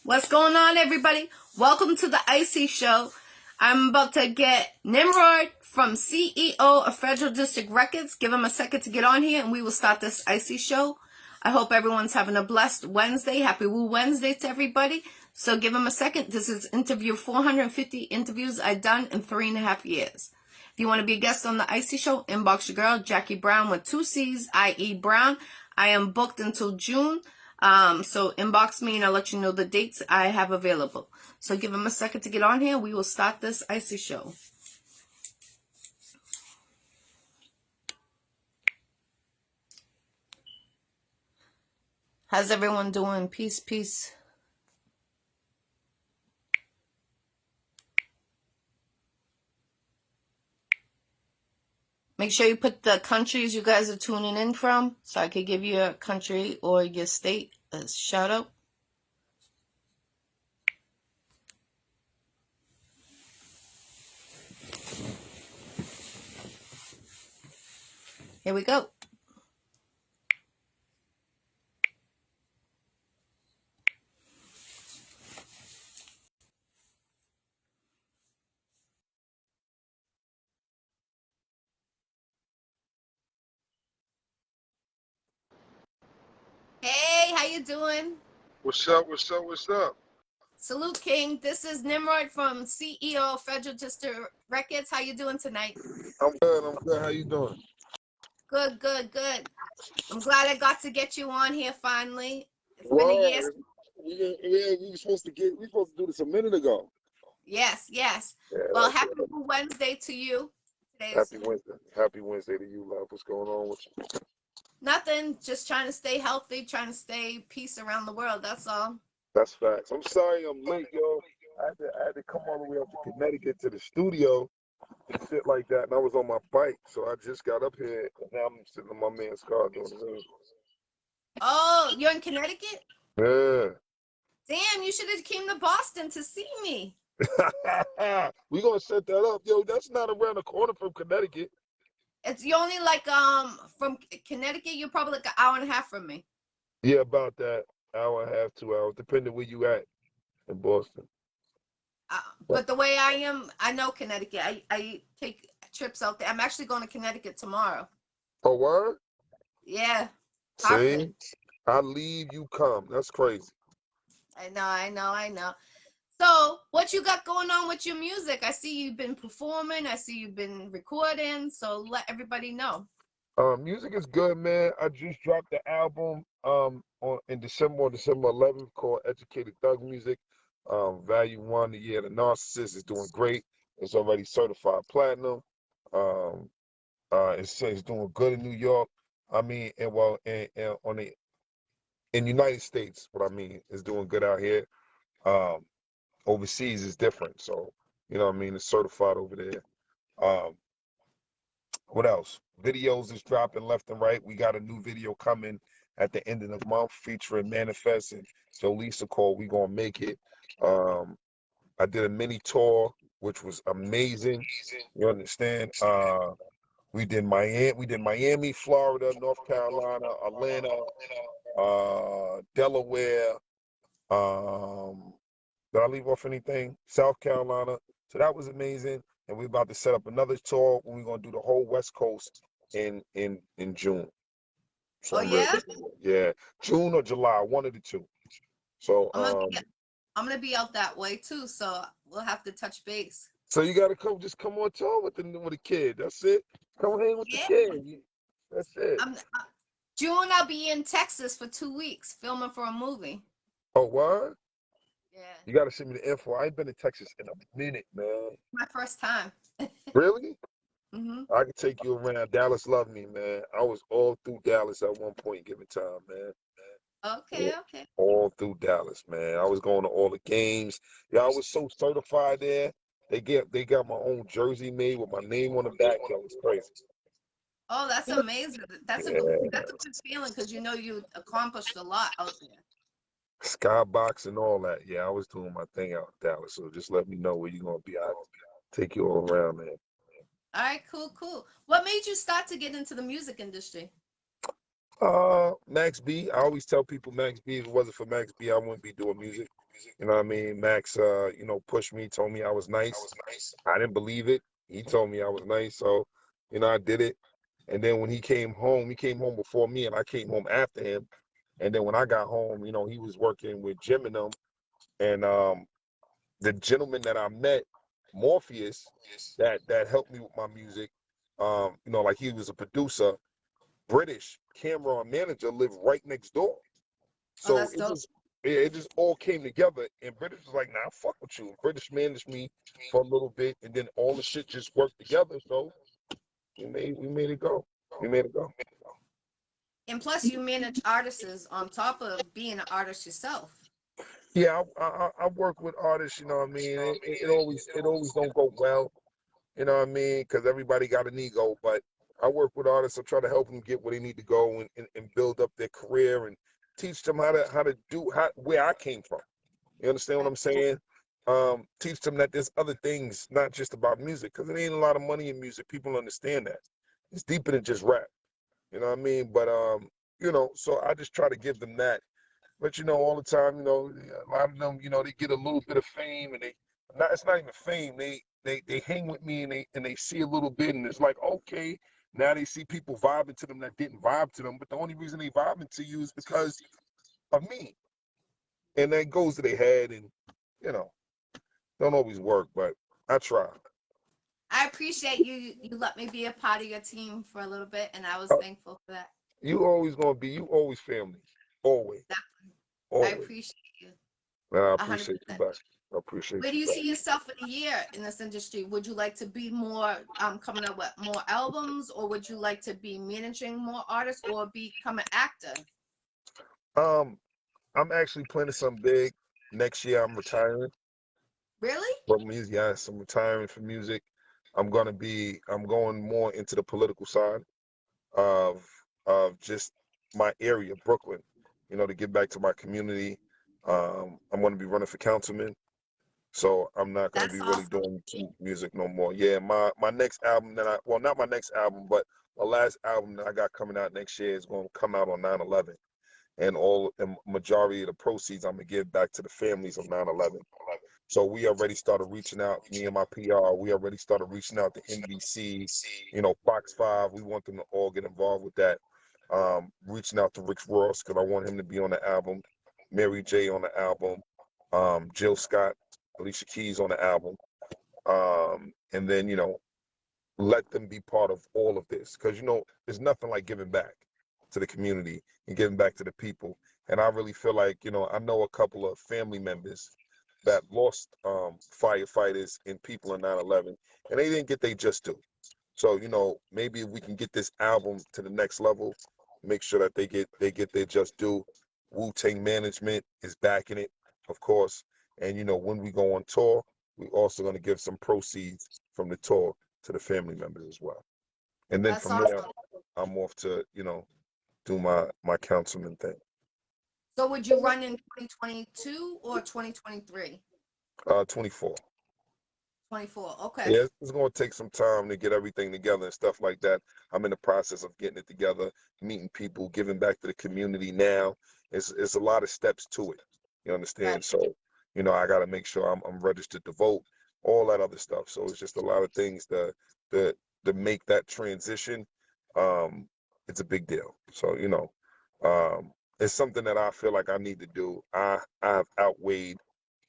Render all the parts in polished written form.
What's going on, everybody? Welcome to the Iccy Show. I'm about to get Nymrod from CEO of Federal District Records. Give him a second to get on here and we will start this Iccy Show. I hope everyone's having a blessed Wednesday. Happy Woo Wednesday to everybody. So give him a second. This is interview 450 interviews I've done in 3.5 years. If you want to be a guest on the Iccy Show, inbox your girl, Jackie Brown with 2 C's, I.E. Brown. I am booked until June. So inbox me and I'll let you know the dates I have available. So give him a second to get on here. We will start this Iccy Show. How's everyone doing? Peace, peace. Make sure you put the countries you guys are tuning in from so I could give you a country or your state a shout out. Here we go. Hey, how you doing? What's up? What's up? What's up? Salute, King. This is Nymrod from CEO of Federal District Records. How you doing tonight? I'm good. I'm good. How you doing? Good, good, good. I'm glad I got to get you on here finally. It's been a year. Word. We were supposed to do this a minute ago. Yes, yes. Yeah, Well, that's happy it. Wednesday to you. Today's Happy Wednesday. Happy Wednesday to you, love. What's going on with you? nothing, just trying to stay healthy, trying to stay peace around the world. That's all. That's facts. I'm sorry I'm late, yo. I had to come all the way up to Connecticut to the studio and shit like that, and I was on my bike, so I just got up here, and now I'm sitting in my man's car doing the Oh, you're in Connecticut? thing. Damn, you should have came to Boston to see me. Yeah. We gonna set that up, yo. That's not around the corner from Connecticut. It's you only like from Connecticut, you're probably like an hour and a half from me. Yeah, about that hour and a half, 2 hours, depending where you at in Boston. But But the way I am, I know Connecticut. I take trips out there. I'm actually going to Connecticut tomorrow. oh, word? Yeah, See, Hartford. I leave, you come. That's crazy. I know, I know, I know. So, what you got going on with your music? I see you've been performing. I see you've been recording. So let everybody know. Music is good, man. I just dropped the album on December 11th, called Educated Thug Music. Value One, the Year of the Narcissist, is doing great. It's already certified platinum. Um, it's doing good in New York. I mean, and well, and on the in the United States, what I mean is doing good out here. Um, Overseas is different, so you know what I mean. It's certified over there. Um, what else? Videos is dropping left and right. We got a new video coming at the end of the month featuring Manifest and so Lisa called We Gonna Make It. Um, I did a mini tour, which was amazing. You understand? We did Miami, Florida, North Carolina, Atlanta, Delaware. Um, did I leave off anything? South Carolina. So that was amazing. And we're about to set up another tour when we're gonna do the whole West Coast in June. So Oh I'm ready. yeah, Yeah, June or July, one of the two. So I'm gonna be I'm gonna be out that way too. So we'll have to touch base. so you gotta just come on tour with the kid. That's it. Come hang with the Yeah, kid. That's it. I'm June. I'll be in Texas for 2 weeks filming for a movie. Oh, what? Yeah, You gotta send me the info. I ain't been to Texas in a minute, man. my first time. Really? Hmm. I could take you around. Dallas loved me, man. I was all through Dallas at one point, given time, man. Okay, All okay. all through Dallas, man. I was going to all the games. Yeah, I was so certified there. They got my own jersey made with my name on the back. Yo, it's crazy. Oh, that's amazing. Yeah, That's a good feeling because you know you accomplished a lot out there. skybox and all that. Yeah, I was doing my thing out in Dallas. So just let me know where you're gonna be. I'll take you all around, man. All right, cool, cool. What made you start to get into the music industry? Max B. I always tell people Max B. If it wasn't for Max B, I wouldn't be doing music. You know what I mean? Max, pushed me, told me I was nice. I didn't believe it. He told me I was nice, so I did it. And then when he came home before me, and I came home after him. And then when I got home, he was working with Jim and them. And the gentleman that I met, Morpheus, that helped me with my music, like he was a producer, British camera manager, lived right next door. Oh, So that's dope. it just all came together, and British was like, "Nah, fuck with you." British managed me for a little bit, and then all the shit just worked together. So we made it go. We made it go. And plus, you manage artists on top of being an artist yourself. Yeah, I work with artists. You know what I mean? It always don't go well. You know what I mean? Because everybody got an ego, but I work with artists. I try to help them get where they need to go and build up their career and teach them how to do where I came from. You understand what Right. I'm saying? Teach them that there's other things, not just about music, because it ain't a lot of money in music. People understand that. It's deeper than just rap. You know what I mean? But so I just try to give them that. But all the time, a lot of them, they get a little bit of fame, and it's not even fame. They hang with me, and they see a little bit, and it's like, okay, now they see people vibing to them that didn't vibe to them. But the only reason they vibing to you is because of me, and that goes to their head, and you know, don't always work, but I try. I appreciate you. You let me be a part of your team for a little bit, and I was Uh, thankful for that. you always family, always, I always. appreciate you And I 100%. appreciate you back. I appreciate Where do you you back. see yourself in a year in this industry? Would you like to be more coming up with more albums, or would you like to be managing more artists, or become an actor? Um, I'm actually planning something big next year. I'm retiring Really? from music. Yes, I'm retiring from music. I'm going more into the political side of just my area, Brooklyn. To get back to my community. I'm going to be running for councilman. So I'm not gonna That's be really awesome. doing music no more. Yeah, my next album not my next album, but my last album that I got coming out next year is gonna come out on 9/11, and all the majority of the proceeds I'm gonna give back to the families of 9/11. So we already started reaching out, me and my PR. We already started reaching out to NBC, Fox 5. We want them to all get involved with that. Reaching out to Rick Ross because I want him to be on the album. Mary J on the album. Jill Scott, Alicia Keys on the album. And then let them be part of all of this because there's nothing like giving back to the community and giving back to the people. And I really feel like I know a couple of family members that lost firefighters and people in 9/11, and they didn't get their just due. So maybe if we can get this album to the next level, make sure that they get their just due. Wutang Management is backing it, of course, and when we go on tour, we also going to give some proceeds from the tour to the family members as well. And then That's from there, awesome. I'm off to do my councilman thing. So would you run in 2022 or 2023? 24. 24. Okay. Yeah, it's going to take some time to get everything together and stuff like that. I'm in the process of getting it together, meeting people, giving back to the community now. It's a lot of steps to it. You Right. understand? So, I got to make sure I'm registered to vote, all that other stuff. So it's just a lot of things to to make that transition. Um, it's a big deal. So, it's something that I feel like I need to do. I have outweighed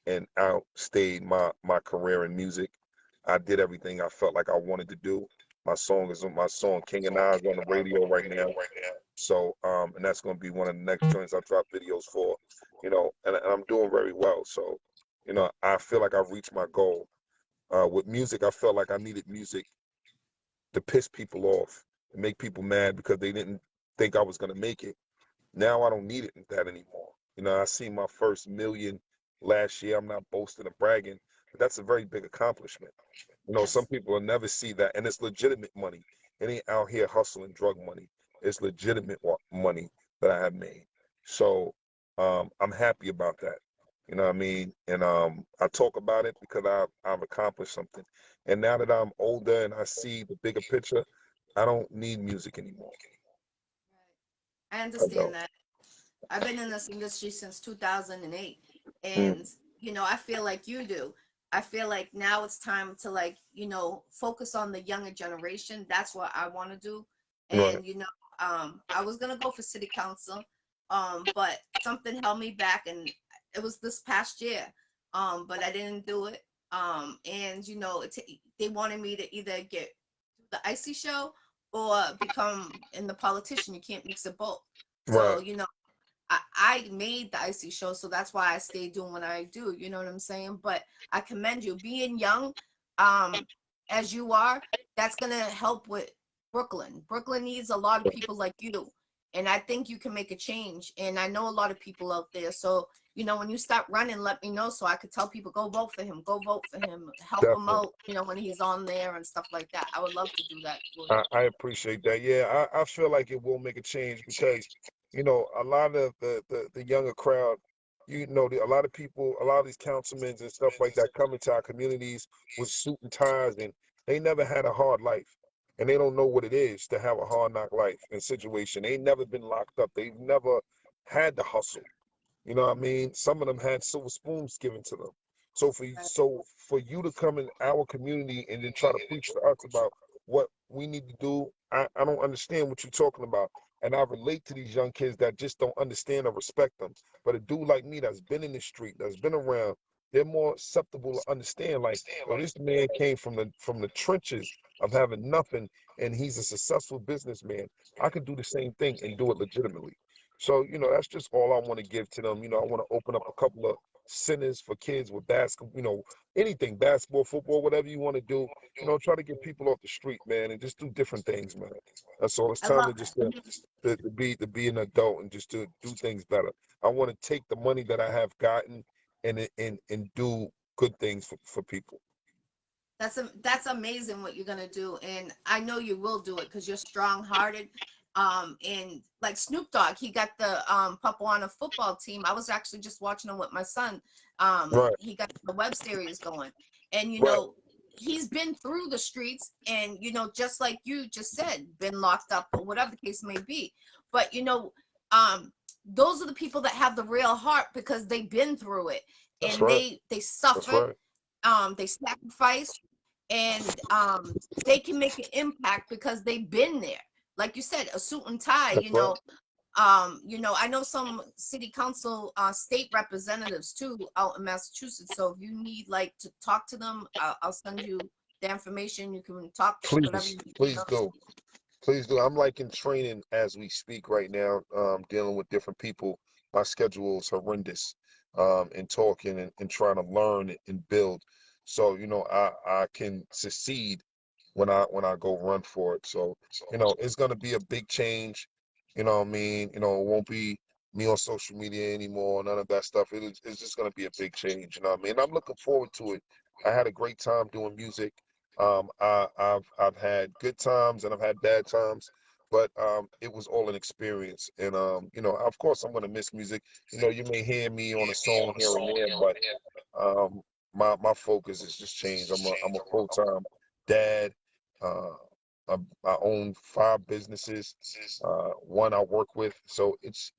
and outstayed my career in music. I did everything I felt like I wanted to do. My song King and I is on the radio right now. So and that's gonna be one of the next joints I drop videos for, and I'm doing very well. So, I feel like I've reached my goal. With music, I felt like I needed music to piss people off and make people mad because they didn't think I was gonna make it. Now I don't need it that anymore. I see my first million last year. I'm not boasting or bragging, but that's a very big accomplishment. Some Yes. people will never see that, and it's legitimate money. It ain't out here hustling drug money. It's legitimate money that I have made. So I'm happy about that. You know what I mean? And I talk about it because I've accomplished something. And now that I'm older and I see the bigger picture, I don't need music anymore. I I understand don't. that. I've been in this industry since 2008, Mm, and I feel like you do. I feel like now it's time to, like, focus on the younger generation. That's what I want to do. right, And I was gonna go for city council, but something held me back, and it was this past year. But I didn't do it. And they wanted me to either get the Iccy Show or become in the politician. You can't mix it both. right. So I made the Iccy Show, so that's why I stay doing what I do. You know what I'm saying? But I commend you being young, um, as you are. That's gonna help with Brooklyn. Brooklyn needs a lot of people like you, and I think you can make a change. And I know a lot of people out there. So when you start running, let me know so I could tell people go vote for him. Go vote for him. Help him Definitely. out. When he's on there and stuff like that. I would love to do that for you. I appreciate that. Yeah, I feel like it will make a change because, a lot of the younger crowd, a lot of people, a lot of these councilmen and stuff like that come into our communities with suit and ties, and they never had a hard life. And they don't know what it is to have a hard knock life and situation. They never been locked up. They've never had to hustle. You know what I mean? Some of them had silver spoons given to them. So for you to come in our community and then try to preach to us about what we need to do, I don't understand what you're talking about. And I relate to these young kids that just don't understand or respect them. But a dude like me that's been in the street, that's been around, they're more susceptible to understand. Like, yo, this man came from the trenches of having nothing, and he's a successful businessman. I could do the same thing and do it legitimately. So, that's just all I want to give to them. I want to open up a couple of centers for kids with basketball, anything, basketball, football, whatever you want to do. Try to get people off the street, man, and just do different things, man. That's all. It's I time love to just that. to be an adult and just to do things better. I want to take the money that I have gotten and do good things for people. That's amazing what you're gonna do, and I know you will do it because you're strong hearted. And like Snoop Dogg, he got the Papuana football team. I was actually just watching him with my son. Right, He got the web series going, and right. he's been through the streets, and just like you just said, been locked up or whatever the case may be. But those are the people that have the real heart because they've been through it, That's and right. they That's suffered, right. they sacrificed, and they can make an impact because they've been there. Like you said, a suit and tie. That's right. I know some city council, state representatives too out in Massachusetts. So if you need like to talk to them, I'll send you the information. You can talk whatever Please, you need to please know. do. Please do. I'm like in training as we speak right now, dealing with different people. My schedule is horrendous, and talking and trying to learn and build. So, I can succeed when I go run for it. So, it's gonna be a big change. You know what I mean? It won't be me on social media anymore, none of that stuff. It's just gonna be a big change. You know what I mean? I'm looking forward to it. I had a great time doing music. I've had good times and I've had bad times, but it was all an experience. And of course, I'm gonna miss music. You may hear me on a song here and there, but um, my focus has just changed. I'm a full-time dad. Uh, I own 5 businesses. One I work with, so it's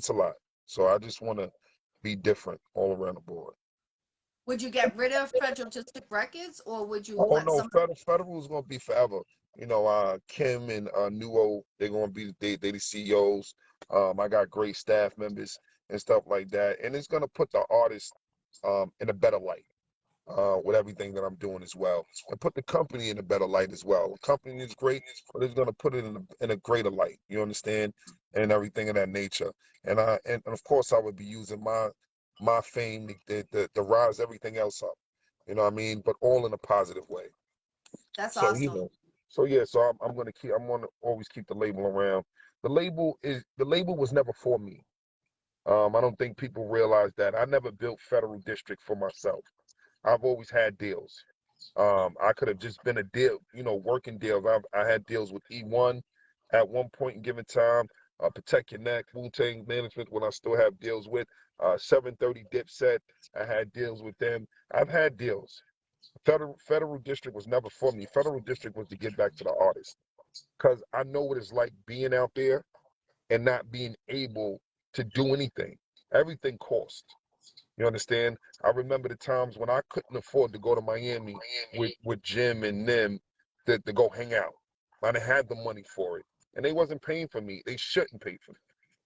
a lot. So I just want to be different all around the board. Would you get rid of Federal District Records, or would you Oh let no, somebody? federal is gonna be forever. Kim and Nuo, they're gonna be they the CEOs. I got great staff members and stuff like that, and it's gonna put the artist in a better light, with everything that I'm doing as well, and put the company in a better light as well. The company is great, but it's gonna put it in a greater light. You understand, and everything of that nature. And of course I would be using my fame to rise everything else up. You know what I mean? But all in a positive way. That's So awesome. so yeah. So I'm gonna always keep the label around. The label was never for me. I don't think people realize that. I never built Federal District for myself. I've always had deals. I could have just been a deal, working deals. I had deals with E1 at one point in given time. Protect Your Neck, Wutang Management when I still have deals with. 730 Dipset, I had deals with them. I've had deals. Federal District was never for me. Federal District was to give back to the artist because I know what it's like being out there. and not being able to do anything. Everything costs. You understand? I remember the times when I couldn't afford to go to Miami with Jim and them to go hang out. I didn't have the money for it. And they wasn't paying for me. They shouldn't pay for me.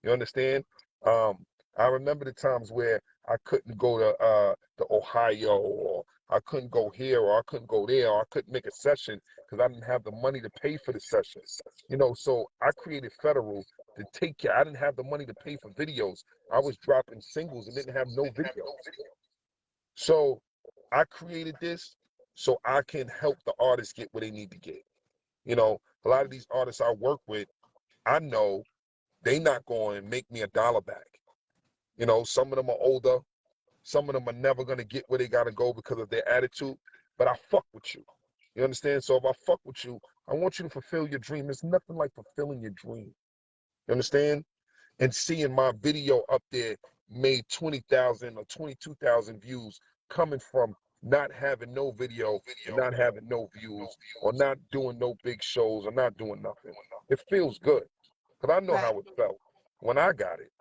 You understand? Um, I remember the times where I couldn't go to Ohio, or I couldn't go here, or I couldn't go there, or I couldn't make a session because I didn't have the money to pay for the session. You know, so I created Federal to take care. I didn't have the money to pay for videos. I was dropping singles and didn't have no videos. So I created this so I can help the artists get what they need to get. You know, a lot of these artists I work with, I know they not going to make me a dollar back. You know, some of them are older. Some of them are never going to get where they got to go because of their attitude. But I fuck with you. You understand? So if I fuck with you, I want you to fulfill your dream. There's nothing like fulfilling your dream. You understand? And seeing my video up there made 20,000 or 22,000 views coming from not having no video and not having no views or not doing no big shows or not doing nothing. It feels good because I know Right. how it felt when I got it.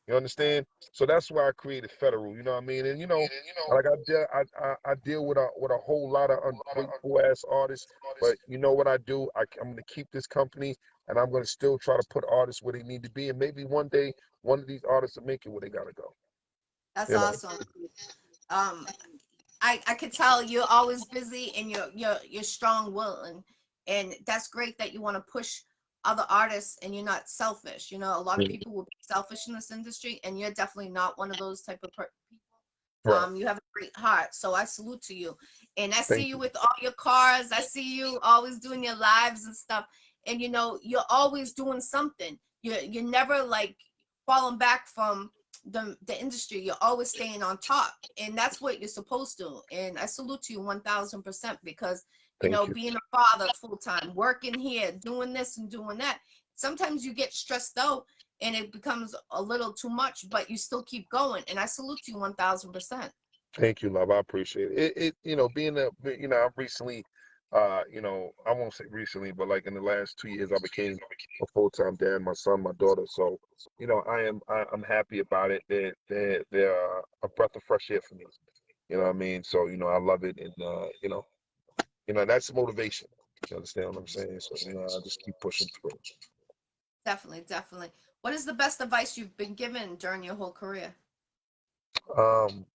You understand? So that's why I created Federal. You know what I mean? And you know, like I deal with a whole lot of ungrateful ass artists. But you know what I do? I'm gonna keep this company, and I'm gonna still try to put artists where they need to be. And maybe one day, one of these artists will make it where they gotta go. That's You know? awesome. Um, I could tell you're always busy and you're strong willing, and that's great that you want to push other artists and you're not selfish. You know, a lot of people will be selfish in this industry, and you're definitely not one of those type of people. Right. You have a great heart, so I salute to you. And I see Thank you you. with all your cars. I see you always doing your lives and stuff. And you know, you're always doing something. You're never like falling back from the industry. You're always staying on top, and that's what you're supposed to. And I salute you 1,000% because you Thank know, you. being a father full time, working here, doing this and doing that. Sometimes you get stressed out and it becomes a little too much, but you still keep going. And I salute you 1,000%. Thank you, love. I appreciate it. You know, I've recently, you know, I won't say recently, but like in the last 2 years, I became a full-time dad, my son, my daughter. So, you know, I'm happy about it. They're a breath of fresh air for me. You know what I mean? So, you know, I love it. And, that's motivation. You understand what I'm saying? So, you know, I just keep pushing through. Definitely, definitely. What is the best advice you've been given during your whole career? Um,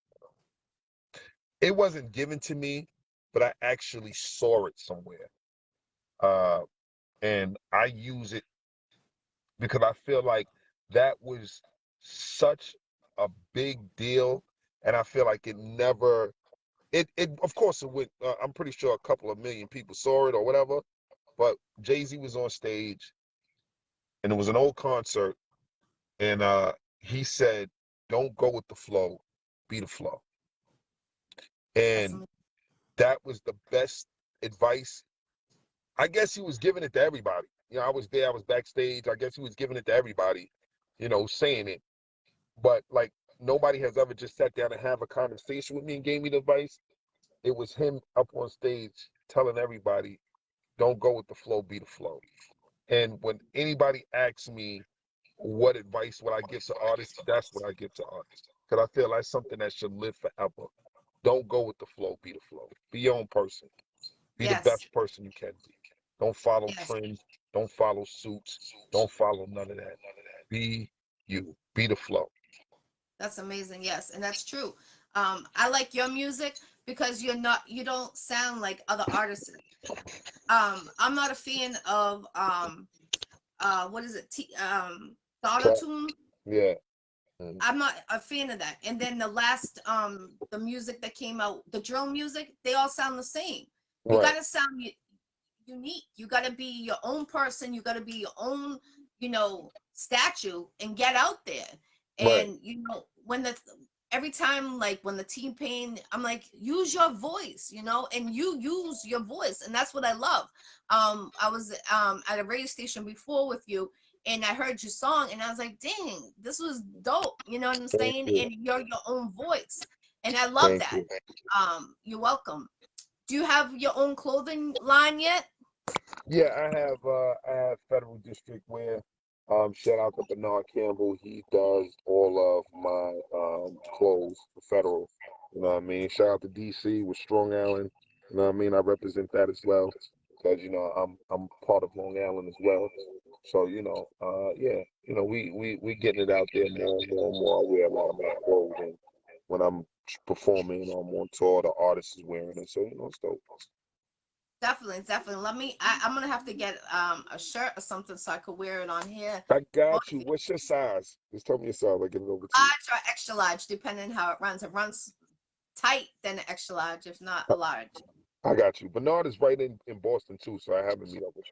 it wasn't given to me, but I actually saw it somewhere. Uh, and I use it because I feel like that was such a big deal, and I feel like it never. It of course it went. I'm pretty sure a couple of million people saw it or whatever. But Jay-Z was on stage, and it was an old concert, and he said, "Don't go with the flow, be the flow." That's And that was the best advice. I guess he was giving it to everybody. You know, I was there, I was backstage. I guess he was giving it to everybody, you know, saying it. But like nobody has ever just sat down and have a conversation with me and gave me the advice. It was him up on stage telling everybody, don't go with the flow, be the flow. And when anybody asks me what advice would I give to artists, that's what I give to artists. Because I feel like something that should live forever. Don't go with the flow, be the flow. Be your own person. Be the yes, best person you can be. Don't follow yes. trends. Don't follow suits. Don't follow none of that. Be you. Be the flow. That's amazing. Yes, and that's true. I like your music because you don't sound like other artists. I'm not a fan of what is it? The auto Trap. tune. Yeah. Mm. I'm not a fan of that. And then the last the music that came out, the drill music, they all sound the same. You Right. gotta sound unique. You gotta be your own person. You gotta be your own, you know, statue and get out there. Right. And you know, when the every time like when the team pain, I'm like, use your voice, you know, and you use your voice, and that's what I love. I was at a radio station before with you, and I heard your song, and I was like, dang, this was dope. You know what I'm Thank saying? you. And you're your own voice, and I love Thank that. you. You're welcome. Do you have your own clothing line yet? Yeah, I have Federal District wear. Shout out to Bernard Campbell. He does all of my clothes for Federal. You know what I mean? Shout out to DC with Strong Island. You know what I mean? I represent that as well. Because, I'm part of Long Island as well. So, yeah, we getting it out there more and more and more. I wear a lot of my clothes, and when I'm performing or I'm on tour, the artist is wearing it. So, it's dope. Definitely, definitely. I'm gonna have to get a shirt or something so I could wear it on here. I Or got you. What's your size? Just tell me your size. I get it over to you. large or extra large, depending how it runs. It runs tight, then an extra large, if not a large. I got you. Bernard is right in Boston too, so I haven't meet up with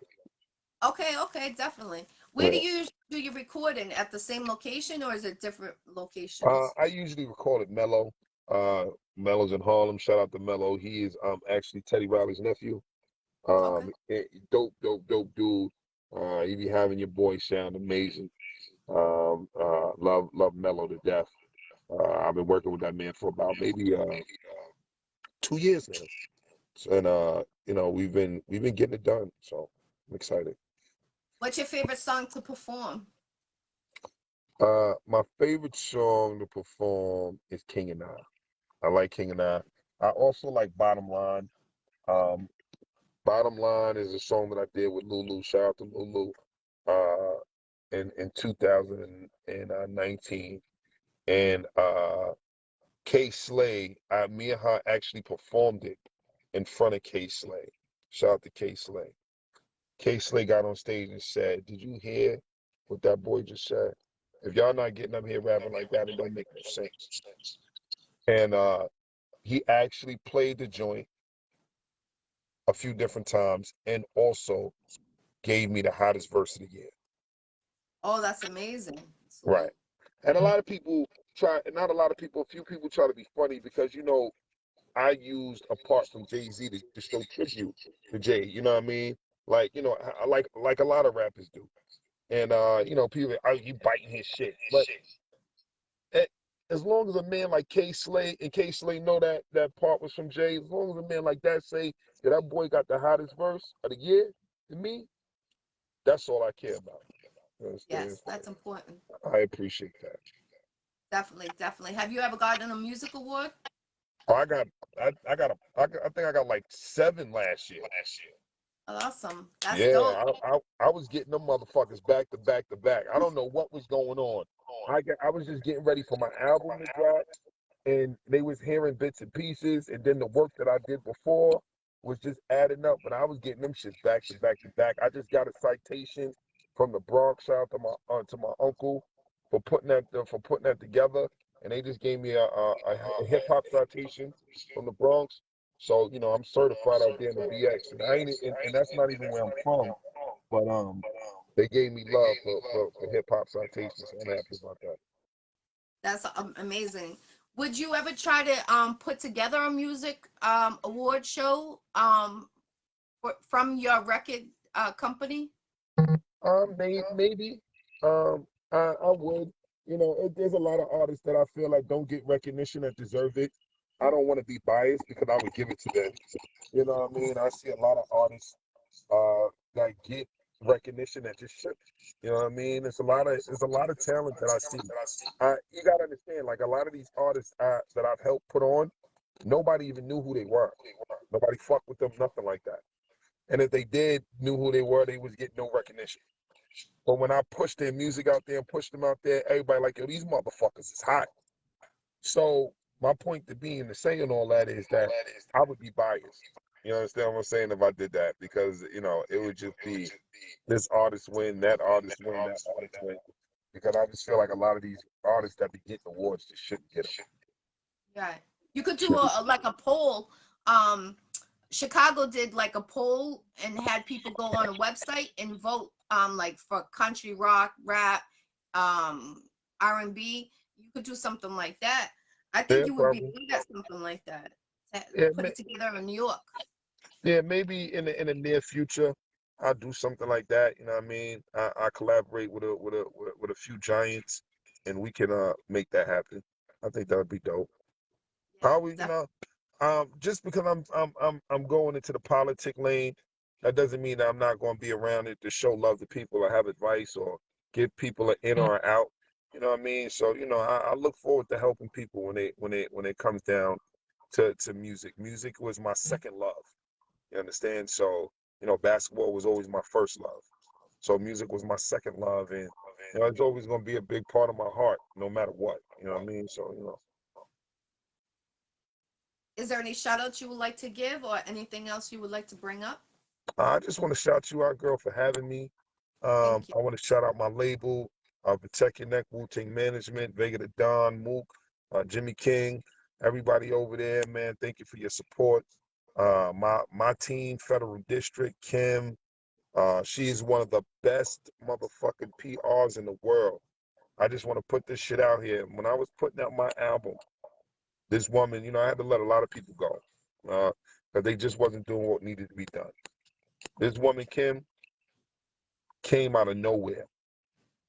Okay, okay, definitely. you. Where do Yeah. you do your recording? At the same location or is it different locations? I usually record at Mello. Mello's in Harlem. Shout out to Mello. He is actually Teddy Riley's nephew. Okay. Dope, dope, dope dude. He be having your boy sound amazing. Love Mello to death. I've been working with that man for about maybe 2 years now. And we've been getting it done. So I'm excited. What's your favorite song to perform? My favorite song to perform is King and I like King and I also like Bottom Line. Um, Bottom Line is a song that I did with Lulu. Shout out to Lulu. Uh, in 2019, and K Slay, me and her actually performed it in front of K Slay. Shout out to K Slay. K Slay got on stage and said, "Did you hear what that boy just said? If y'all not getting up here rapping like that, it don't make no sense." And he actually played the joint a few different times and also gave me the hottest verse of the year. Oh, that's amazing. Right. And a lot of people not a lot of people, a few people try to be funny because, I used a part from Jay-Z to show tribute to Jay. You know what I mean? Like, like a lot of rappers do. And, people, are you biting his shit? But a- as long as a man like K Slay know that part was from Jay, as long as a man like that say that boy got the hottest verse of the year, to me, that's all I care about. You understand? Yes, that's important. I appreciate that. Definitely, definitely. Have you ever gotten a music award? Oh, I think I got like 7 last year. Awesome. That's dope. Yeah, I was getting them motherfuckers back to back to back. I don't know what was going on. I was just getting ready for my album to drop, and they was hearing bits and pieces, and then the work that I did before was just adding up, but I was getting them shits back to back to back. I just got a citation from the Bronx out to my uncle for putting that together, and they just gave me a hip hop citation from the Bronx. So I'm certified out there in the BX, and I ain't and that's not even where I'm from, but they gave me love for hip hop citations, so I'm happy about that. That's amazing. Would you ever try to put together a music award show from your record company? Maybe. I would. There's a lot of artists that I feel like don't get recognition that deserve it. I don't want to be biased because I would give it to them. You know what I mean? I see a lot of artists that get recognition that just shouldn't. You know what I mean? There's a lot of talent that I see. You gotta understand, like a lot of these artists that I've helped put on, nobody even knew who they were. Nobody fucked with them, nothing like that. And if they did knew who they were, they was getting no recognition. But when I pushed their music out there and pushed them out there, everybody like, yo, these motherfuckers is hot. So my point to being to saying all that is that I would be biased. You understand what I'm saying if I did that? Because, it would just be this artist win, that artist win, that artist win. Because I just feel like a lot of these artists that be getting awards just shouldn't get them. Yeah. You could do like a poll. Um, Chicago did like a poll and had people go on a website and vote like for country, rock, rap, um R&B. You could do something like that. I think Yeah, you would be probably. good at something like that. Yeah, Put it together in New York. yeah, maybe in the near future, I'll do something like that. You know what I mean? I collaborate with a few giants, and we can make that happen. I think that would be dope. I Yeah, always, just because I'm going into the politic lane, that doesn't mean that I'm not going to be around it to show love to people or have advice or give people an in or an out. You know what I mean? So, I look forward to helping people when it comes down to music. Music was my second love. You understand? So, basketball was always my first love. So music was my second love, and it's always gonna be a big part of my heart, no matter what. You know what I mean? So, Is there any shout outs you would like to give or anything else you would like to bring up? I just want to shout you out, girl, for having me. Thank you. I want to shout out my label, Protect Your Neck, Wutang Management, Vega the Don, Mook, Jimmy King, everybody over there, man. Thank you for your support. My team, Federal District, Kim. She is one of the best motherfucking PRs in the world. I just want to put this shit out here. When I was putting out my album, this woman, I had to let a lot of people go because they just wasn't doing what needed to be done. This woman, Kim, came out of nowhere.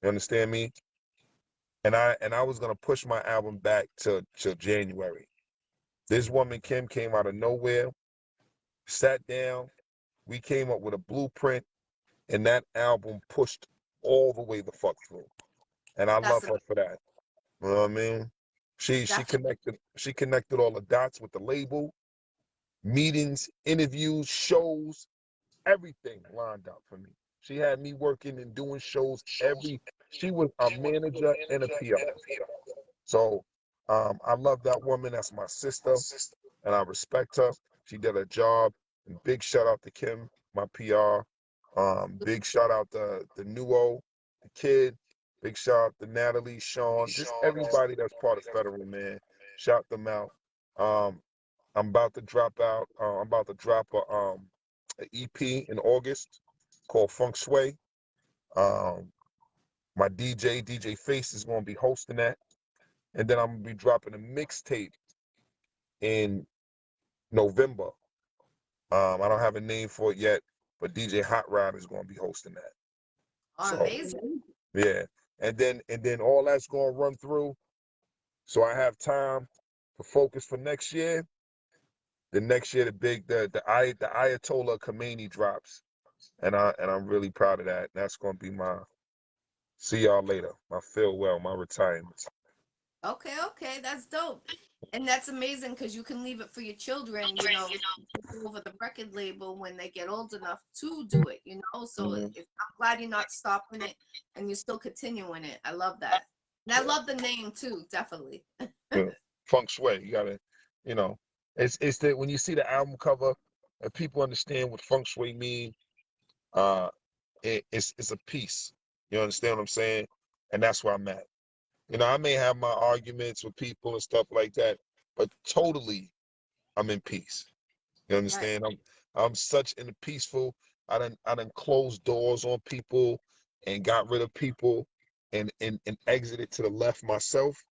You understand me? And I was gonna push my album back till January. This woman, Kim, came out of nowhere, sat down. We came up with a blueprint, and that album pushed all the way the fuck through. And I love That's her for that. You know what I mean? She that's connected all the dots with the label, meetings, interviews, shows, everything lined up for me. She had me working and doing shows she was a manager and a PR. So I love that woman. That's my sister, and I respect her. She did a job. And big shout out to Kim, my PR. Big shout out to the Nuo, the kid. Big shout out to Natalie, Sean, just everybody that's part of Federal, man. Shout them out. Um, I'm about to drop out. I'm about to drop a EP in August called Feng Shui. Um, my DJ Face is going to be hosting that, and then I'm gonna be dropping a mixtape in November. I don't have a name for it yet, but DJ Hot Rod is going to be hosting that. So amazing. yeah, and then all that's going to run through, so I have time to focus for next year. The next year, the Ayatollah Khomeini drops, and I'm really proud of that. That's going to be my see y'all later, my farewell, my retirement. Okay, that's dope. And that's amazing because you can leave it for your children, take over the record label when they get old enough to do it, So Mhm. I'm glad you're not stopping it and you're still continuing it. I love that. And I Yeah, love the name too, definitely. yeah. Feng Shui, you gotta, you know, it's that when you see the album cover and people understand what Feng Shui mean, uh, it's a piece. You understand what I'm saying? And that's where I'm at. I may have my arguments with people and stuff like that, but totally I'm in peace. You Right. understand? I'm such in a peaceful. I done closed doors on people and got rid of people and exited to the left myself.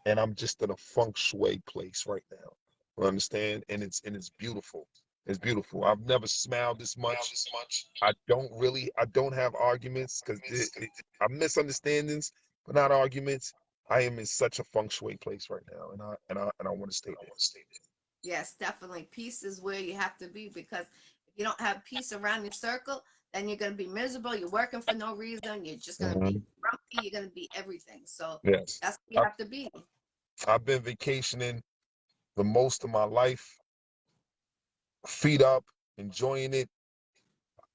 And I'm just in a feng shui place right now. You understand? And it's beautiful. It's beautiful. I've never smiled this much. I don't have arguments because I misunderstandings, but not arguments. I am in such a feng shui place right now, and I want to stay there. Yes, definitely. Peace is where you have to be because if you don't have peace around your circle, then you're going to be miserable. You're working for no reason. You're just going to be Mhm. grumpy. You're going to be everything. So Yes. that's where you I've, have to be. I've been vacationing the most of my life, feet up, enjoying it.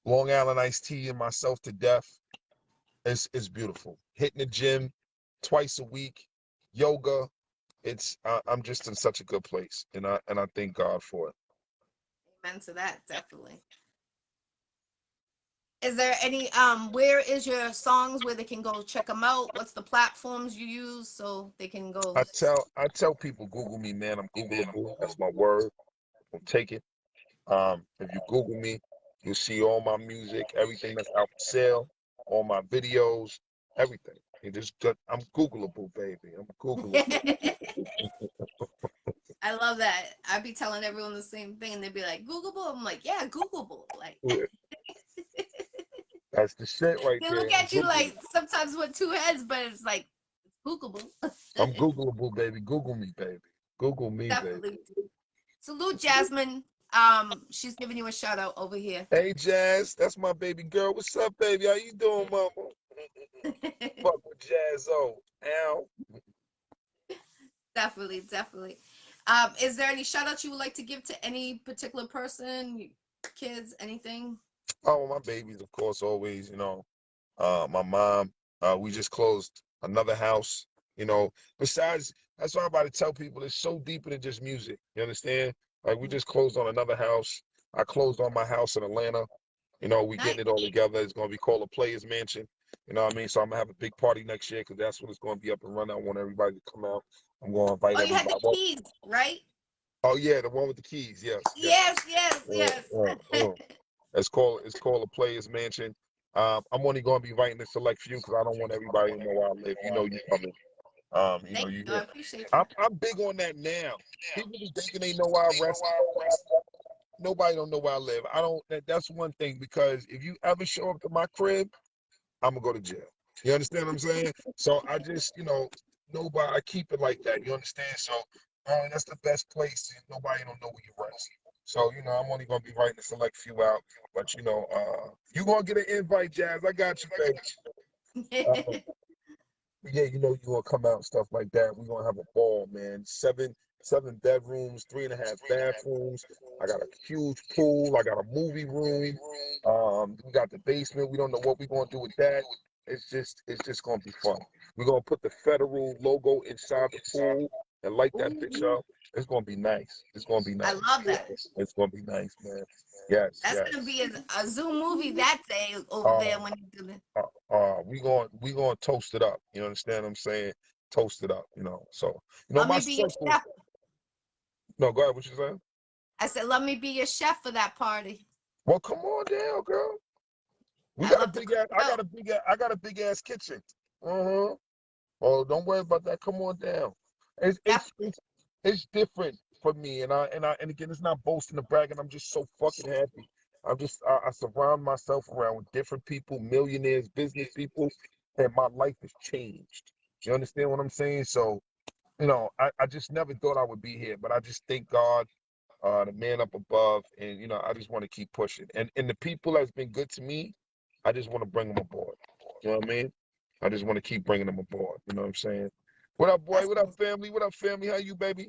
Long Island iced tea and myself to death. It's beautiful. Hitting the gym twice a week, yoga. I'm just in such a good place, and I thank God for it. Amen to that, definitely. Is there any where is your songs where they can go check them out? What's the platforms you use so they can go? I tell people Google me, man. I'm Googleable. That's my word. Don't take it. If you Google me, you'll see all my music, everything that's out for sale, all my videos, everything. I'm Googleable, baby. I'm Googleable. I love that. I be telling everyone the same thing, and they'd be like, "Googleable." I'm like, "Yeah, Googleable." Like Yeah, that's the shit right they there. look I'm at you Googleable. like sometimes with two heads, but it's like it's Googleable. I'm Googleable, baby. Google me, baby. Google me, baby. Definitely. Salute, Jasmine. She's giving you a shout out over here. Hey, Jazz, that's my baby girl. What's up, baby? How you doing, mama? Fuck with Jazzo. Ow. Definitely, definitely. Is there any shout out you would like to give to any particular person, kids, anything? Oh, my babies, of course, always, my mom, we just closed another house, besides, that's why I'm about to tell people it's so deeper than just music. You understand? Like, we just closed on another house. I closed on my house in Atlanta. We Nice. getting it all together. It's going to be called a Players Mansion. You know what I mean? So I'm going to have a big party next year because that's when it's going to be up and running. I want everybody to come out. I'm going to invite Oh, you had everybody. the keys, right? Oh, yeah, the one with the keys. Yes, yes. Yes, yes, yes. It's called a Players Mansion. I'm only going to be writing a select few because I don't want everybody to know where I live. You coming. Thank You you. I get. appreciate you. I'm big on that now. People be thinking they know where I rest. Nobody don't know where I live. I don't. That's one thing because if you ever show up to my crib, I'm gonna go to jail. You understand what I'm saying? So I just, nobody. I keep it like that. You understand? So that's the best place. Nobody don't know where you rest. So I'm only gonna be writing a select few out. But you gonna get an invite, Jazz. I got you, baby. Uh, yeah, you gonna come out and stuff like that. We're gonna have a ball, man. Seven bedrooms, 3.5 bathrooms. I got a huge pool. I got a movie room. We got the basement. We don't know what we're gonna do with that. It's just gonna be fun. We're gonna put the federal logo inside the pool and light that bitch Ooh, up. It's gonna be nice. It's gonna be I nice. love that. It's gonna be nice, man. Yes, That's gonna yes. be a Zoom movie that day over Uh, there when you do the. we going to toast it up. You understand what I'm saying? Toast it up. So Let my me be your circle. chef. No, go ahead. What you saying? I said, let me be your chef for that party. Well, come on down, girl. We I got a love to big cook. ass. I got a big ass kitchen. Uh-huh. Oh, don't worry about that. Come on down. It's it's Definitely. it's it's different for me, and again, it's not boasting or bragging. I'm just so fucking happy. I surround myself around with different people, millionaires, business people, and my life has changed. You understand what I'm saying? So, I just never thought I would be here, but I just thank God, the man up above, and I just want to keep pushing. And the people that's been good to me, I just want to bring them aboard. You know what I mean? I just want to keep bringing them aboard. You know what I'm saying? What up, boy? That's What up, family? What up, family? How you, baby?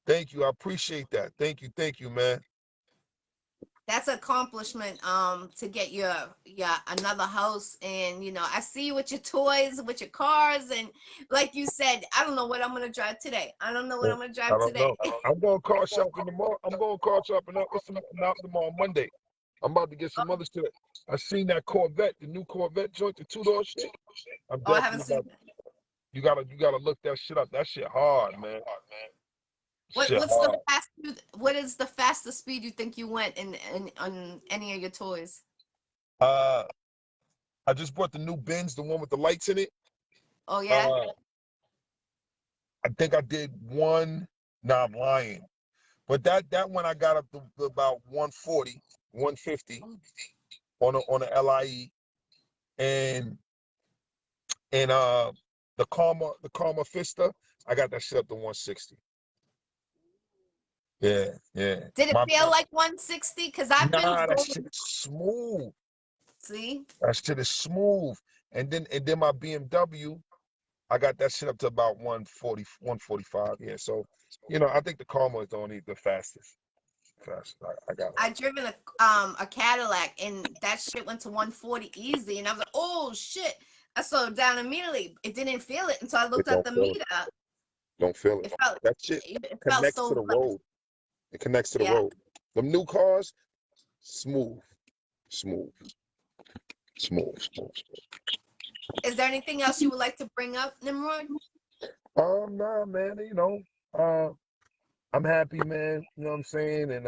Thank you. I appreciate that. Thank you, man. that's an accomplishment. To get your another house, and I see you with your toys, with your cars, and like you said, I don't know what I'm gonna drive today. I don't know what I'm gonna I drive don't today. know. I'm going car shopping tomorrow. I'm going car shopping out with some out tomorrow Monday. I'm about to get some other shit. I seen that Corvette, the new Corvette joint, the two-door shit. I'm Oh, I haven't definitely seen about. that. You gotta look that shit up. That shit hard, man. Shit What's the hard. what is the fastest speed you think you went in on any of your toys? Uh, I just bought the new Benz, the one with the lights in it. Oh yeah. Uh, I think I did one. Nah, I'm lying. But that one I got up to about 140, 150 on a LIE, and the Karma Fista, I got that shit up to 160. Yeah, yeah. Did it My feel like 160? Because I've been Nah, that going. shit is smooth. See, That shit is smooth. And then my BMW, I got that shit up to about 140, 145. Yeah. So, I think the Karma is the fastest. Fast. I got it. I driven a Cadillac, and that shit went to 140 easy, and I was like, oh shit! I slowed down immediately. It didn't feel it until I It looked at don't the feel it. meter. Don't feel it. It felt That shit it felt connects to so the good. road. It connects to the Yeah. road. Them new cars, smooth, smooth, smooth, smooth. Is there anything else you would like to bring up, Nimrod? Nah, man. Uh, I'm happy, man. You know what I'm saying? And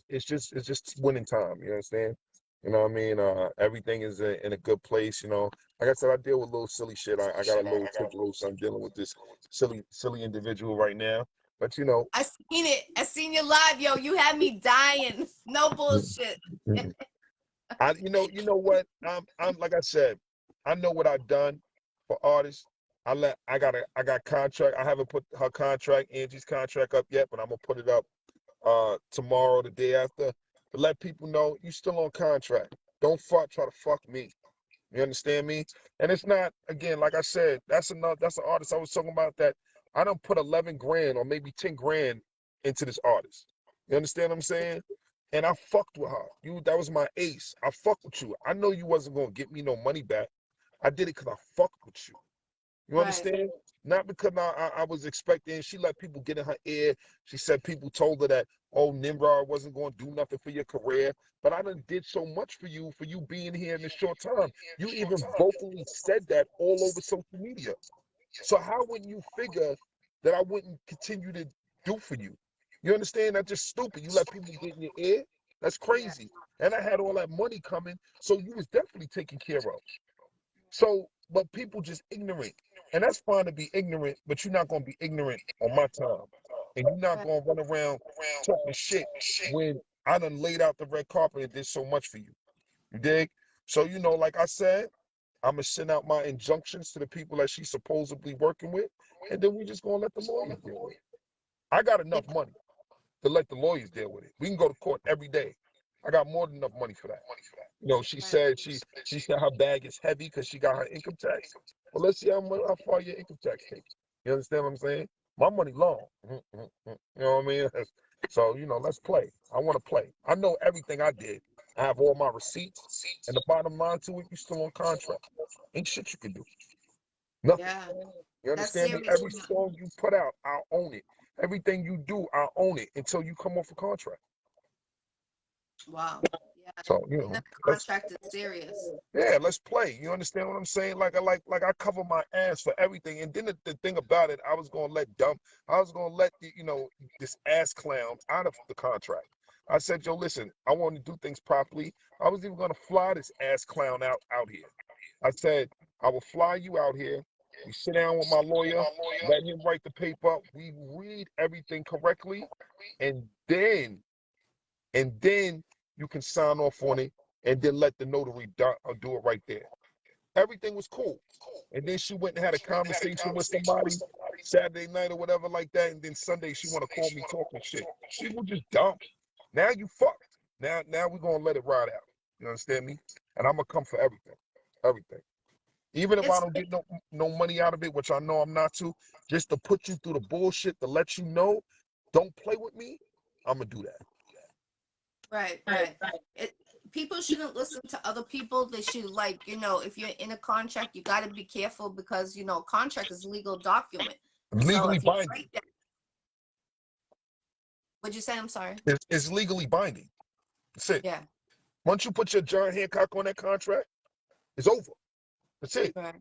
it's just winning time. You understand? You know what I mean? Everything is in a good place. Like I said, I deal with a little silly shit. I got a little 12-year-old son dealing with this silly individual right now. But I seen it. I seen you live, yo. You had me dying. No mm, bullshit. mm. You know what? I'm like I said, I know what I've done for artists. I got contract. I haven't put her contract, Angie's contract up yet, but I'm gonna put it up tomorrow, the day after, to let people know you still on contract. Don't try to fuck me. You understand me? And it's not, again, like I said, that's an artist I was talking about that I don't put 11 grand or maybe 10 grand into this artist. You understand what I'm saying? And I fucked with her. That was my ace. I fucked with you. I know you wasn't gonna get me no money back. I did it because I fucked with you. You Right. understand? Not because I was expecting. She let people get in her ear. She said people told her that, oh, Nymrod wasn't going to do nothing for your career. But I done did so much for you being here in this short time. You even vocally said that all over social media. So how wouldn't you figure that I wouldn't continue to do for you? You understand? That's just stupid. You let people get in your ear. That's Yeah. crazy. And I had all that money coming, so you was definitely taken care of. So, but people just ignorant. And that's fine to be ignorant, but you're not going to be ignorant on my time. And you're not Right. going to run around talking shit when I done laid out the red carpet and did so much for you. You dig? So, like I said, I'm going to send out my injunctions to the people that she's supposedly working with, and then we just going to let the lawyers deal with it. I got Yeah. enough money to let the lawyers deal with it. We can go to court every day. I got more than enough money for that. She Right. said she said her bag is heavy because she got her income tax. Well, let's see how far your income tax takes. You understand what I'm saying? My money long. You know what I mean? So, let's play. I want to play. I know everything I did. I have all my receipts. And the bottom line to it, you still on contract. Ain't shit you can do. Nothing. Yeah. You That's understand me? serious. Every song you put out, I'll own it. Everything you do, I'll own it until you come off a contract. Wow. Yeah. So, And that let's contract is serious. yeah, let's play. You understand what I'm saying? Like I cover my ass for everything. And then the thing about it, I was gonna let this ass clown out of the contract. I said, yo, listen, I want to do things properly. I was even gonna fly this ass clown out here. I said, I will fly you out here. We sit down with my lawyer, let him write the paper. We read everything correctly, and then you can sign off on it, and then let the notary do it right there. Everything was cool. And then she went and had a conversation with somebody Saturday night or whatever like that, and then Sunday she want to call me talking shit. People just dumb. Now you fucked. Now we're gonna let it ride out. You understand me? And I'm gonna come for everything, everything. Even if I It's don't get no money out of it, which I know I'm not to, just to put you through the bullshit to let you know, don't play with me. I'm gonna do that. right, right. It People shouldn't listen to other people. They should, like, if you're in a contract, you got to be careful because contract is a legal document. So Legally if you binding. break that, what'd you say? I'm sorry. It's legally binding. That's it. Yeah. Once you put your John Hancock on that contract, it's over. That's it. Right.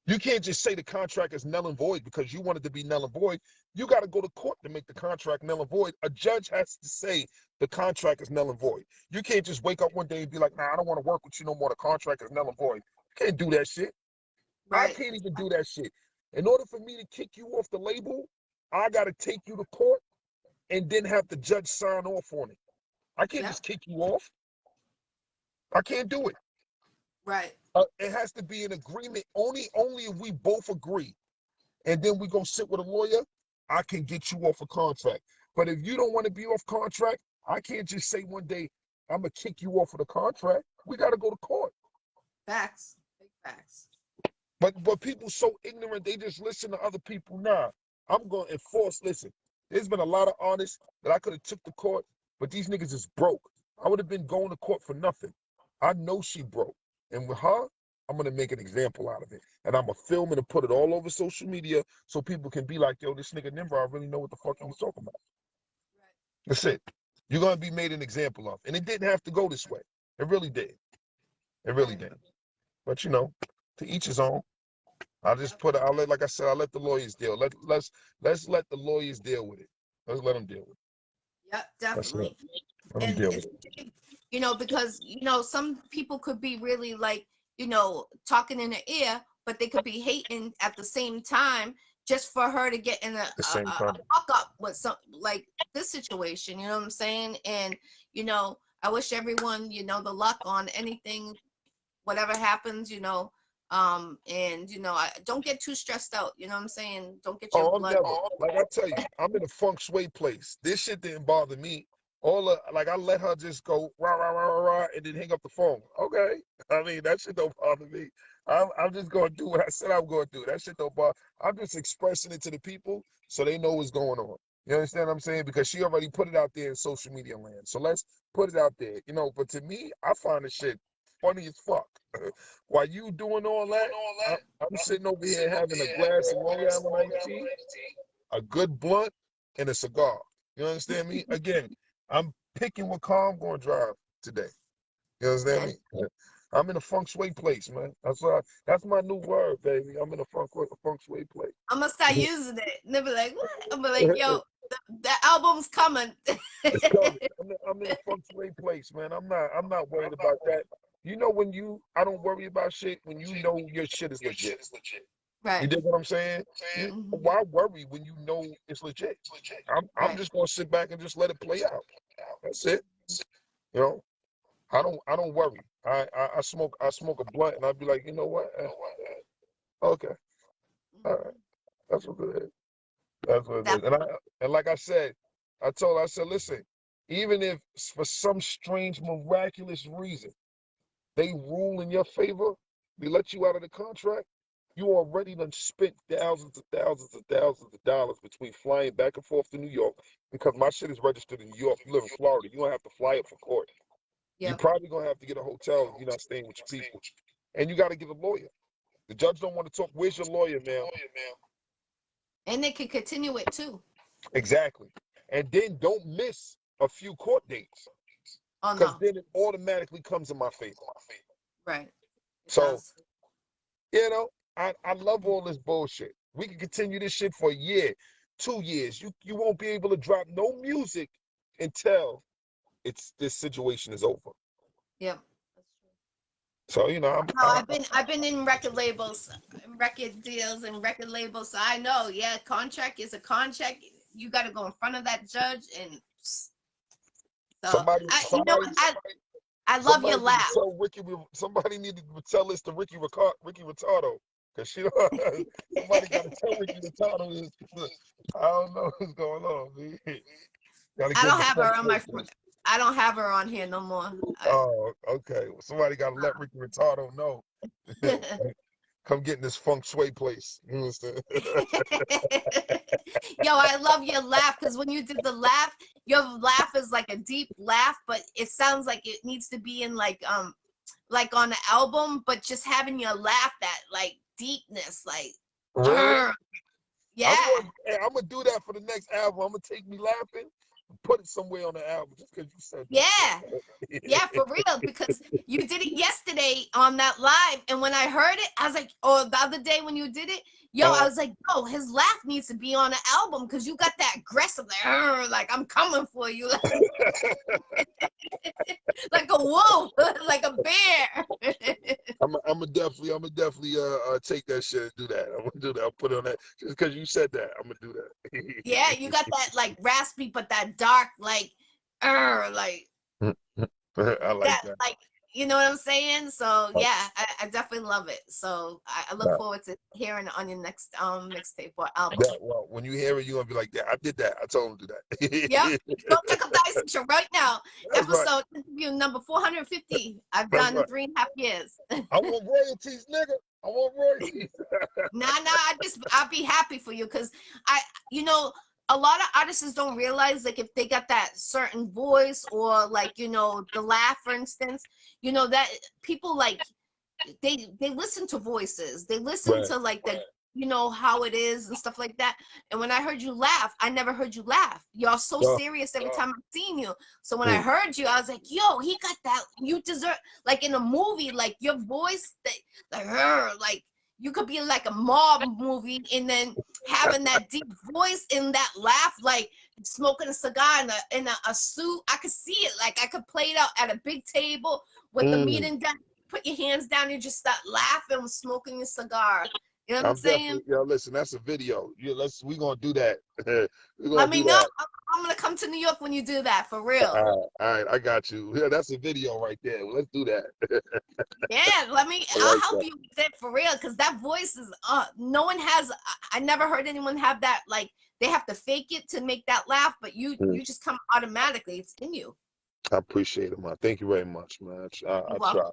You can't just say the contract is null and void because you want it to be null and void. You got to go to court to make the contract null and void. A judge has to say the contract is null and void. You can't just wake up one day and be like, nah, I don't want to work with you no more. The contract is null and void. You can't do that shit. I Right. can't even do that shit. In order for me to kick you off the label, I got to take you to court and then have the judge sign off on it. I can't Yeah. just kick you off. I can't do it. Right. It has to be an agreement only if we both agree. And then we go sit with a lawyer, I can get you off a contract. But if you don't want to be off contract, I can't just say one day, I'm going to kick you off of the contract. We got to go to court. Facts. Big facts. But people so ignorant, they just listen to other people. Nah, I'm going to enforce. Listen, there's been a lot of artists that I could have took to court, but these niggas is broke. I would have been going to court for nothing. I know she broke. And with her, I'm going to make an example out of it. And I'm going to film it and put it all over social media so people can be like, yo, this nigga Nymrod really know what the fuck he was talking about. That's it. You're going to be made an example of. And it didn't have to go this way. It really did. It really Right. did. But, to each his own. Yep. Like I said, I'll let the lawyers deal. Let's let the lawyers deal with it. Let's let them deal with it. Yep. That's it. Definitely. Let them And deal with it's, it. because some people could be really, like, talking in the ear, but they could be hating at the same time, just for her to get in a, At the a, same a time. fuck up with some, like this situation. You know what I'm saying? And I wish everyone the luck on anything, whatever happens. And I don't get too stressed out. You know what I'm saying? Don't get your Oh, I'm blood. never. Like I tell you, I'm in a feng shui place. This shit didn't bother me. like I let her just go rah rah rah rah rah and then hang up the phone. Okay, I mean that shit don't bother me. I'm just gonna do what I said I'm gonna do. That shit don't bother. I'm just expressing it to the people so they know what's going on. You understand what I'm saying? Because she already put it out there in social media land. So let's put it out there. But to me, I find the shit funny as fuck. While you doing all that, I'm sitting over here having a glass of Long Island iced tea, a good blunt, and a cigar. You understand me? Again, I'm picking what car I'm going to drive today. You understand Yes. me? Yeah. I'm in a funk shui place, man. That's my new word, baby. I'm in a funk shui place. I'm gonna start using it. And they'll be like, what? I'm be like, yo, the album's coming. It's coming. I'm in a funk shui place, man. I'm not worried about that. I don't worry about shit when you know your shit is legit. You Right. dig what I'm saying? Mhm. Why worry when you know it's legit? I'm Right. just gonna sit back and just let it play out. That's it. You know, I don't worry. I smoke a blunt and I'd be like, you know what? Okay, all right. That's what it is. That's what it That is. And like I said, I said, listen, even if for some strange miraculous reason they rule in your favor, they let you out of the contract, you already done spent thousands of dollars between flying back and forth to New York because my shit is registered in New York. You live in Florida. You don't have to fly up for court. You Yep. probably gonna have to get a hotel if you're not staying with your people. And you gotta get a lawyer. The judge don't want to talk. Where's your lawyer, ma'am? And they could continue it too. Exactly. And then don't miss a few court dates. Oh Because no. then it automatically comes in my favor. Right. It So, does. you know, I love all this bullshit. We can continue this shit for a year, 2 years. You won't be able to drop no music until this situation is over. Yep. So, No, I've been in record labels, record deals, and record labels. So I know, yeah, contract is a contract. You got to go in front of that judge, and so somebody you know, somebody I love your somebody need to laugh. tell somebody needed to tell this to Ricky Ricardo. Cause she somebody gotta tell Ricky Ricardo this. I don't know what's going on, man. Gotta I get don't the have funk her on my. showcase. I don't have her on here no more. Oh, okay. Well, somebody gotta let Ricky Ricardo know. Come get in this feng shui place. You understand? Yo, I love your laugh because when you did the laugh, your laugh is like a deep laugh, but it sounds like it needs to be in like on the album, but just having your laugh that like deepness, like Really? "Arr." Yeah, I'm gonna do that for the next album. I'm gonna take me laughing, put it somewhere on the album just because you said that yeah, shit. yeah, for real. Because you did it yesterday on that live, and when I heard it, I was like, or the other day when you did it, yo, I uh, was like, yo, his laugh needs to be on the album because you got that aggressive, like, "Arr," like I'm coming for you, like a wolf, like a bear. I'm gonna definitely take that shit and do that. I'm gonna do that. I'll put it on that just because you said that. I'm gonna do Yeah, you got that like raspy, but that dark, like that. I like that, that. like you know what I'm saying. So Uh, yeah, I definitely love it. So I look uh, forward to hearing it on your next mixtape or album. That well, when you hear it, you're gonna be like, "Yeah, I did that. I told him to do Yep. that." Go check out the Iccy Show right now. That's right. Episode interview number 450. I've That's done right. 3.5 years. I want royalties, nigga. I want royalties. Nah, I'll be happy for you because I, you know, a lot of artists don't realize like if they got that certain voice or like the laugh, for instance, that people like they listen to voices, they listen Right. to like the how it is and stuff like that. And when I heard you laugh, I never heard you laugh. Y'all so So, serious every time I've seen you. So when I mm, heard you, I was like, yo, he got that. You deserve, like in a movie, like your voice, like you could be like a mob movie and then having that deep voice and that laugh, like smoking a cigar in a suit. I could see it. Like I could play it out at a big table with the mm. meeting done. Put your hands down and just start laughing with smoking a cigar. You know what I'm I'm saying? definitely listen, that's a video. We gonna do that. We're gonna Let me do know. that. I'm gonna come to New York when you do that for real. All right, I got you. Yeah, that's a video right there. Let's do that. Yeah, I I'll like help that. you with it for real because that voice is no one has. I never heard anyone have that like they have to fake it to make that laugh, but you just come automatically. It's in you. I appreciate it, man. Thank you very much, man. I Well, try.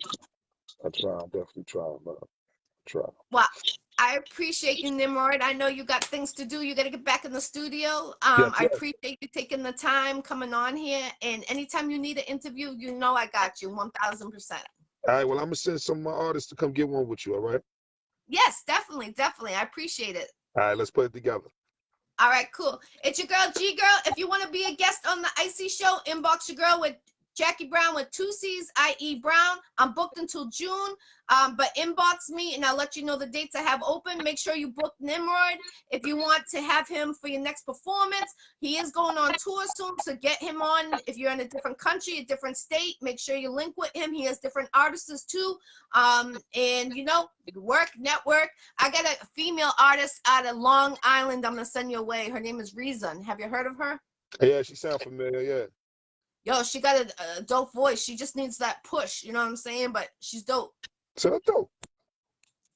I try. I definitely try, man. Try. well, I appreciate you, Nimrod. I know you got things to do. You got to get back in the studio. Yes, I yes. appreciate you taking the time coming on here. And anytime you need an interview, you know I got you 1000%. All right. Well, I'm gonna send some of my artists to come get one with you. All right. Yes, definitely, definitely. I appreciate it. All right. Let's put it together. All right, cool. It's your girl, G Girl. If you want to be a guest on the Iccy Show, inbox your girl with Jackie Brown with 2 C's, I.E. Brown. I'm booked until June, but inbox me and I'll let you know the dates I have open. Make sure you book Nymrod if you want to have him for your next performance. He is going on tour soon, so get him on. If you're in a different country, a different state, make sure you link with him. He has different artists too. And, you know, work, network. I got a female artist out of Long Island I'm going to send you away. Her name is Reason. Have you heard of her? Yeah, she sounds familiar. Yeah. Yo, she got a dope voice. She just needs that push, you know what I'm saying? But she's dope. So dope.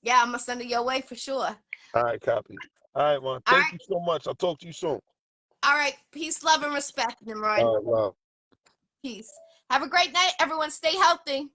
Yeah, I'm gonna send her your way for sure. All right, copy. All right, man. Thank you so much. I'll talk to you soon. All right. Peace, love, and respect, Nimrod. All right, love. Peace. Have a great night, everyone. Stay healthy.